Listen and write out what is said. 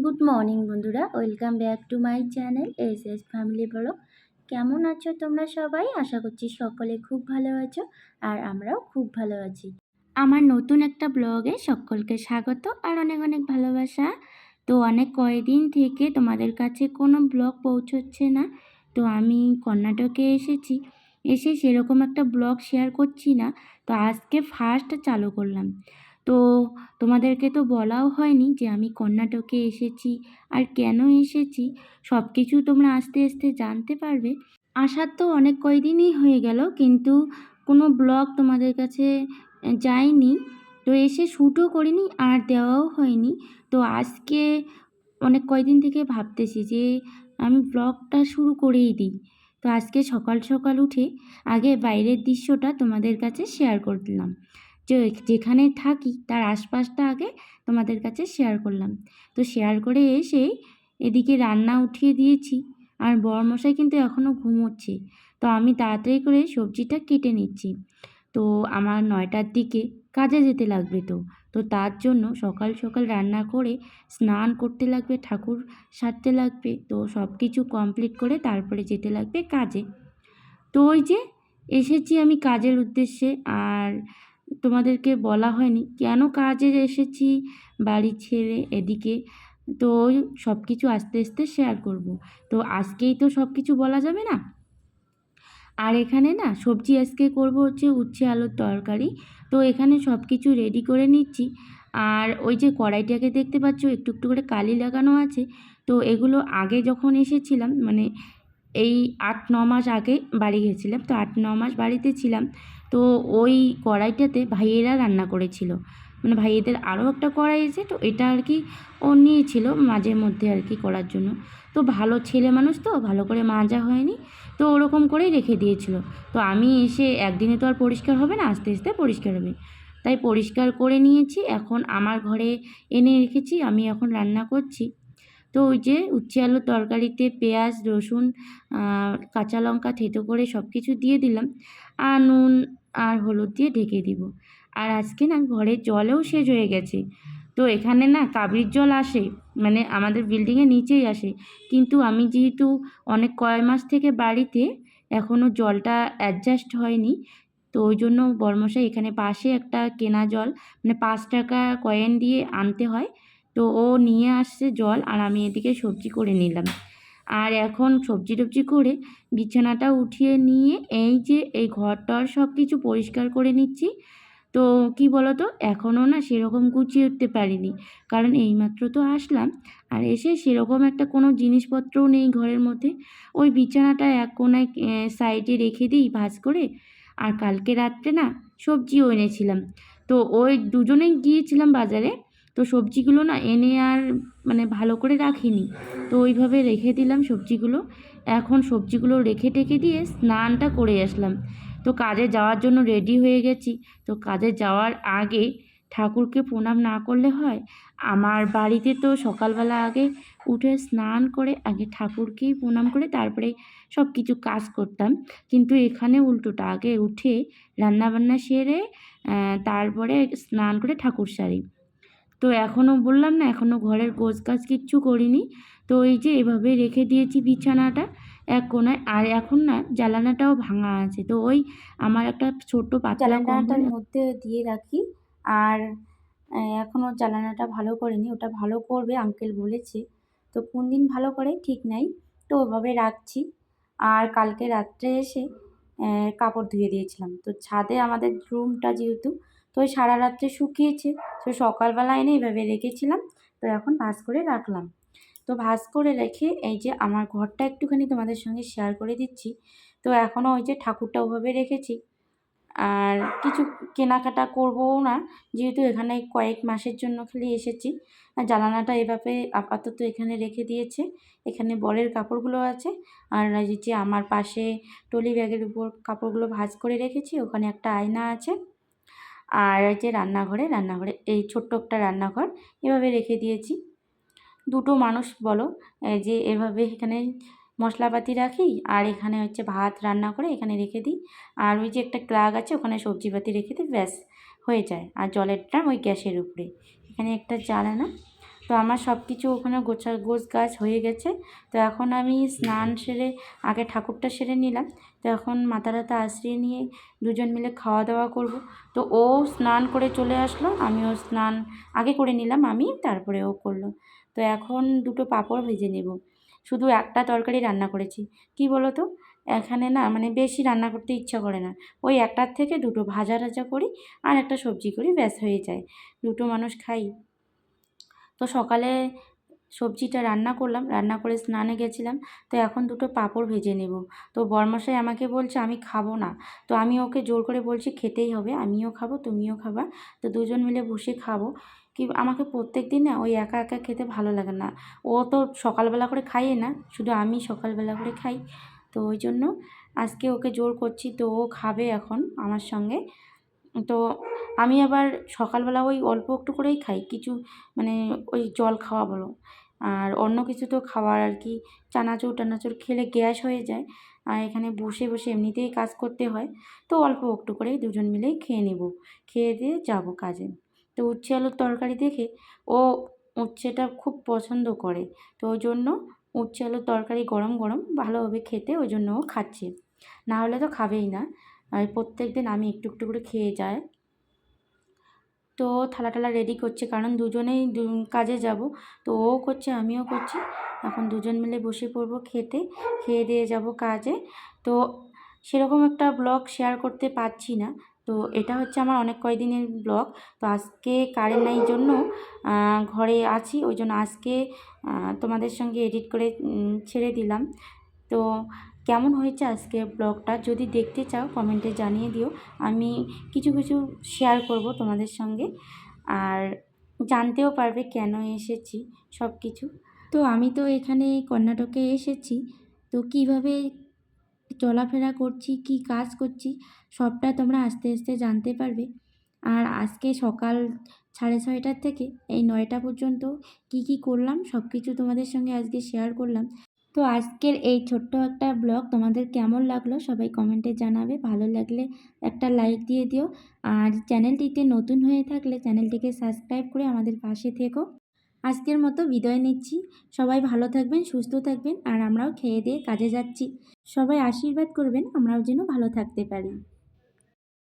Good morning বন্ধুরা, welcome back to my channel S S family blog. কেমন আছো তোমরা সবাই? আশা করছি সকলে খুব ভালো আছো, আর আমরাও খুব ভালো আছি। আমার নতুন একটা ব্লগে সকলকে স্বাগত আর অনেক অনেক ভালোবাসা। তো অনেক কয়দিন থেকে তোমাদের কাছে কোনো ব্লগ পৌঁছচ্ছে না। তো আমি কর্ণাটকে এসেছি, এসে সেরকম একটা ব্লগ শেয়ার করছি না। তো আজকে ফার্স্ট চালু করলাম। তো তোমাদেরকে তো বলাও হয়নি যে আমি কর্ণাটকে এসেছি আর কেন এসেছি। সব কিছু তোমরা আস্তে আস্তে জানতে পারবে। আসার তো অনেক কয়দিনই হয়ে গেল, কিন্তু কোনো ব্লগ তোমাদের কাছে যায়নি। তো এসে শ্যুটও করিনি আর দেওয়াও হয়নি। তো আজকে অনেক কয়দিন থেকে ভাবতেছি যে আমি ব্লগটা শুরু করেই দিই। তো আজকে সকাল সকাল উঠে আগে বাইরের দৃশ্যটা তোমাদের কাছে শেয়ার করলাম, যে যেখানে থাকি তার আশপাশটা আগে তোমাদের কাছে শেয়ার করলাম। তো শেয়ার করে এসে এদিকে রান্না উঠিয়ে দিয়েছি, আর বরমশাই কিন্তু এখনও ঘুমোচ্ছে। তো আমি তাড়াতাড়ি করে সবজিটা কেটে নিচ্ছি। তো আমার 9টার দিকে কাজে যেতে লাগবে। তো তো তার জন্য সকাল সকাল রান্না করে স্নান করতে লাগবে, ঠাকুর সারতে লাগবে। তো সব কিছু কমপ্লিট করে তারপরে যেতে লাগবে কাজে। তো ওই যে এসেছি আমি কাজের উদ্দেশ্যে, আর তোমাদেরকে বলা হয়নি কেন কাজে এসেছি বাড়ি ছেড়ে এদিকে। তো ওই সব কিছু আস্তে আস্তে শেয়ার করব। তো আজকেই তো সব কিছু বলা যাবে না। আর এখানে না সবজি আজকে করব হচ্ছে উচ্ছে আলুর তরকারি। তো এখানে সব কিছু রেডি করে নিচ্ছি। আর ওই যে কড়াইটাকে দেখতে পাচ্ছ একটু একটু করে কালি লাগানো আছে। তো এগুলো আগে যখন এসেছিলাম, মানে এই 8-9 মাস আগে বাড়ি গেছিলাম। তো 8-9 মাস বাড়িতে ছিলাম। তো ওই কড়াইটাতে ভাইয়েরা রান্না করেছিল, মানে ভাইয়েদের আরও একটা কড়াই আছে। তো এটা আর কি ও নিয়েছিল মাঝে মধ্যে আর কি করার জন্য। তো ভালো ছেলে মানুষ, তো ভালো করে মাজা হয়নি, তো ওরকম করেই রেখে দিয়েছিল। তো আমি এসে একদিনে তো আর পরিষ্কার হবে না, আস্তে আস্তে পরিষ্কার হবে। তাই পরিষ্কার করে নিয়েছি, এখন আমার ঘরে এনে রেখেছি, আমি এখন রান্না করছি। তো ওই যে উচ্ছে আলুর তরকারিতে পেঁয়াজ রসুন কাঁচা লঙ্কা থেঁতো করে সব কিছু দিয়ে দিলাম, আর নুন আর হলুদ দিয়ে ঢেকে দিব। আর আজকে না ঘরের জলেও শেষ হয়ে গেছে। তো এখানে না কাবেরীর জল আসে, মানে আমাদের বিল্ডিংয়ের নিচেই আসে, কিন্তু আমি যেহেতু অনেক কয় মাস থেকে বাড়িতে, এখনও জলটা অ্যাডজাস্ট হয়নি। তো ওই জন্য বর্মশাই এখানে পাশে একটা কেনা জল, মানে 5 টাকা কয়েন দিয়ে আনতে হয়। তো ও নিয়ে আসছে জল, আর আমি এদিকে সবজি করে নিলাম। আর এখন সবজি টবজি করে বিছানাটা উঠিয়ে নিয়ে এই যে এই ঘরটর সব কিছু পরিষ্কার করে নিচ্ছি। তো কি বলো তো, এখনও না সেরকম গুছিয়ে উঠতে পারিনি, কারণ এইমাত্র তো আসলাম। আর এসে সেরকম একটা কোনো জিনিসপত্রও নেই ঘরের মধ্যে। ওই বিছানাটা এক কোনায় সাইডে রেখে দিই ভাঁজ করে। আর কালকে রাত্রে না সবজিও এনেছিলাম। তো ওই দুজনেই গিয়েছিলাম বাজারে। তো সবজিগুলো না এনে আর মানে ভালো করে রাখিনি, তো ওইভাবে রেখে দিলাম সবজিগুলো। এখন সবজিগুলো রেখে টেখে দিয়ে স্নানটা করে আসলাম। তো কাজে যাওয়ার জন্য রেডি হয়ে গেছি। তো কাজে যাওয়ার আগে ঠাকুরকে প্রণাম না করলে হয়? আমার বাড়িতে তো সকালবেলা আগে উঠে স্নান করে আগে ঠাকুরকেই প্রণাম করে তারপরে সব কিছু কাজ করতাম। কিন্তু এখানে উল্টোটা, আগে উঠে রান্নাবান্না সেরে তারপরে স্নান করে ঠাকুর সারি। তো এখনও বললাম না, এখনও ঘরের গোছগাছ কিচ্ছু করিনি। তো এই যে এভাবে রেখে দিয়েছি বিছানাটা এক কোণায়। আর এখন না জানালাটাও ভাঙা আছে, তো ওই আমার একটা ছোট্ট পাতলা জানালাটার মধ্যে দিয়ে রাখি। আর এখনও জানালাটা ভালো করিনি, ওটা ভালো করবে আঙ্কেল বলেছে। তো কোন দিন ভালো করে ঠিক নাই, তো ওভাবে রাখছি। আর কালকে রাত্রে এসে কাপড় ধুয়ে দিয়েছিলাম। তো ছাদে আমাদের রুমটা যেহেতু, তো ওই সারা রাত্রে শুকিয়েছে। তো সকালবেলা এনে এইভাবে রেখেছিলাম। তো এখন ভাঁজ করে রাখলাম। তো ভাঁজ করে রেখে এই যে আমার ঘরটা একটুখানি তোমাদের সঙ্গে শেয়ার করে দিচ্ছি। তো এখনও ওই যে ঠাকুরটা ওভাবে রেখেছি। আর কিছু কেনাকাটা করবও না, যেহেতু এখানে কয়েক মাসের জন্য খালি এসেছি। আর জানালাটা এভাবে আপাতত এখানে রেখে দিয়েছে। এখানে বরের কাপড়গুলো আছে, আর এই যে আমার পাশে টলি ব্যাগের উপর কাপড়গুলো ভাঁজ করে রেখেছি, ওখানে একটা আয়না আছে। আর এই যে রান্নাঘরে এই ছোট্ট একটা রান্নাঘর এভাবে রেখে দিয়েছি। দুটো মানুষ বলো, এই যে এভাবে এখানে মশলাপাতি রাখি, আর এখানে হচ্ছে ভাত রান্না করে এখানে রেখে দিই। আর ওই যে একটা প্লাগ আছে, ওখানে সবজিপাতি রেখে দিই, ব্যাস হয়ে যায়। আর জলের ড্রাম ওই গ্যাসের উপরে, এখানে একটা জানালা। তো আমার সব কিছু ওখানে গোছগাছ হয়ে গেছে। তো এখন আমি স্নান সেরে আগে ঠাকুরটা সেরে নিলাম। তো এখন মাথা টাথা আশ্রিয়ে নিয়ে দুজন মিলে খাওয়া দাওয়া করব। তো ও স্নান করে চলে আসলো, আমিও স্নান আগে করে নিলাম আমি, তারপরে ও করলো। তো এখন দুটো পাঁপড় ভেজে নেব। শুধু একটা তরকারি রান্না করেছি। কি বলো তো, এখানে না মানে বেশি রান্না করতে ইচ্ছা করে না। ওই একটার থেকে দুটো ভাজা টাজা করি আর একটা সবজি করি, ব্যাস হয়ে যায়। দুটো মানুষ খাই। তো সকালে সবজিটা রান্না করলাম, রান্না করে স্নানে গেছিলাম। তো এখন দুটো পাঁপড় ভেজে নেব। তো বরমশাই আমাকে বলছে আমি খাবো না। তো আমি ওকে জোর করে বলছি খেতেই হবে, আমিও খাবো তুমিও খাবা। তো দুজন মিলে বসে খাবো। কি আমাকে প্রত্যেক দিন না ওই একা একা খেতে ভালো লাগে না। ও তো সকালবেলা করে খাইয়ে না, শুধু আমি সকালবেলা করে খাই। তো ওই জন্য আজকে ওকে জোর করছি, তো ও খাবে এখন আমার সঙ্গে। তো আমি আবার সকালবেলা ওই অল্প একটু করেই খাই কিছু, মানে ওই জল খাওয়া বলো আর অন্য কিছু তো খাওয়ার আর কি, চানাচুর টানাচুর খেলে গ্যাস হয়ে যায়। আর এখানে বসে বসে এমনিতেই কাজ করতে হয়। তো অল্প একটু করেই দুজন মিলেই খেয়ে নেব, খেয়ে দিয়ে যাব কাজে। তো উচ্ছে আলুর তরকারি দেখে ও উচ্ছেটা খুব পছন্দ করে। তো ওই জন্য উচ্ছে আলুর তরকারি গরম গরম ভালোভাবে খেতে ওই জন্য ও খাচ্ছে, না হলে তো খাবেই না। আর প্রত্যেক দিন আমি একটু একটু করে খেয়ে যায়। তো থালা টালা রেডি করছে, কারণ দুজনেই কাজে যাব। তো ও করছে আমিও করছি। এখন দুজন মিলে বসে পড়বো খেতে, খেয়ে দিয়ে যাব কাজে। তো সেরকম একটা ব্লগ শেয়ার করতে পারছি না। তো এটা হচ্ছে আমার অনেক কয়দিনের ব্লগ। তো আজকে কারেন্ট নাই জন্য ঘরে আছি, ওই জন্য আজকে তোমাদের সঙ্গে এডিট করে ছেড়ে দিলাম। তো কেমন হয়েছে আজকে ব্লগটা, যদি দেখতে চাও কমেন্টে জানিয়ে দিও। আমি কিছু কিছু শেয়ার করব তোমাদের সঙ্গে, আর জানতেও পারবে কেন এসেছি সব কিছু। তো আমি তো এখানে কর্ণাটকে এসেছি, তো কিভাবে চলাফেরা করছি, কি কাজ করছি, সবটা তোমরা আস্তে আস্তে জানতে পারবে। আর আজকে সকাল 6:30টার থেকে এই 9টা পর্যন্ত কি কি করলাম সব কিছু তোমাদের সঙ্গে আজকে শেয়ার করলাম। তো আজকের এই ছোট্ট একটা ব্লগ তোমাদের কেমন লাগলো সবাই কমেন্টে জানাবে। ভালো লাগলে একটা লাইক দিয়ে দিও। আর চ্যানেলটিতে নতুন হয়ে থাকলে চ্যানেলটিকে সাবস্ক্রাইব করে আমাদের পাশে থেকো। আজকের মতো বিদায় নিচ্ছি। সবাই ভালো থাকবেন, সুস্থ থাকবেন, আর আমরাও খেয়ে দিয়ে কাজে যাচ্ছি। সবাই আশীর্বাদ করবেন আমরাও যেন ভালো থাকতে পারি।